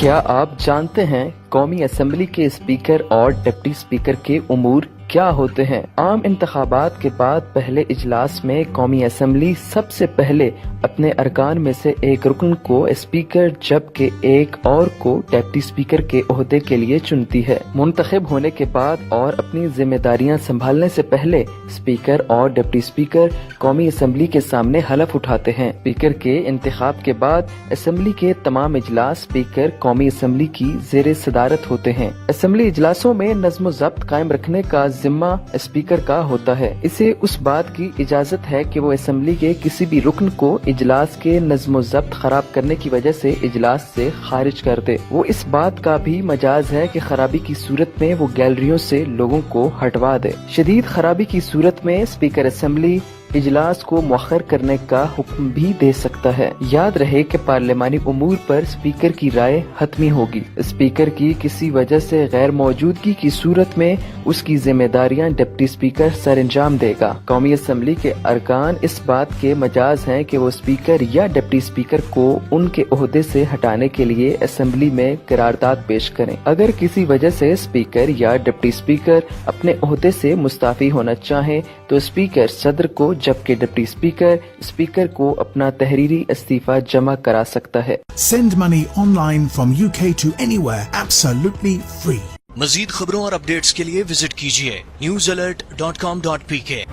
کیا آپ جانتے ہیں قومی اسمبلی کے اسپیکر اور ڈپٹی اسپیکر کے امور کیا ہوتے ہیں؟ عام انتخابات کے بعد پہلے اجلاس میں قومی اسمبلی سب سے پہلے اپنے ارکان میں سے ایک رکن کو اسپیکر جبکہ ایک اور کو ڈپٹی اسپیکر کے عہدے کے لیے چنتی ہے۔ منتخب ہونے کے بعد اور اپنی ذمہ داریاں سنبھالنے سے پہلے اسپیکر اور ڈپٹی اسپیکر قومی اسمبلی کے سامنے حلف اٹھاتے ہیں۔ اسپیکر کے انتخاب کے بعد اسمبلی کے تمام اجلاس اسپیکر قومی اسمبلی کی زیر صدارت ہوتے ہیں۔ اسمبلی اجلاسوں میں نظم و ضبط قائم رکھنے کا ذمہ اسپیکر کا ہوتا ہے۔ اسے اس بات کی اجازت ہے کہ وہ اسمبلی کے کسی بھی رکن کو اجلاس کے نظم و ضبط خراب کرنے کی وجہ سے اجلاس سے خارج کر دے۔ وہ اس بات کا بھی مجاز ہے کہ خرابی کی صورت میں وہ گیلریوں سے لوگوں کو ہٹوا دے۔ شدید خرابی کی صورت میں اسپیکر اسمبلی اجلاس کو مؤخر کرنے کا حکم بھی دے سکتا ہے۔ یاد رہے کہ پارلیمانی امور پر اسپیکر کی رائے حتمی ہوگی۔ اسپیکر کی کسی وجہ سے غیر موجودگی کی صورت میں اس کی ذمہ داریاں ڈپٹی اسپیکر سر انجام دے گا۔ قومی اسمبلی کے ارکان اس بات کے مجاز ہیں کہ وہ اسپیکر یا ڈپٹی اسپیکر کو ان کے عہدے سے ہٹانے کے لیے اسمبلی میں قرارداد پیش کریں۔ اگر کسی وجہ سے اسپیکر یا ڈپٹی اسپیکر اپنے عہدے سے مستعفی ہونا چاہیں تو اسپیکر صدر کو جبکہ ڈپٹی اسپیکر کو اپنا تحریری استعفیٰ جمع کرا سکتا ہے۔ Send money online from UK to anywhere absolutely free۔ مزید خبروں اور اپڈیٹس کے لیے وزٹ کیجیے newsalert.com.pk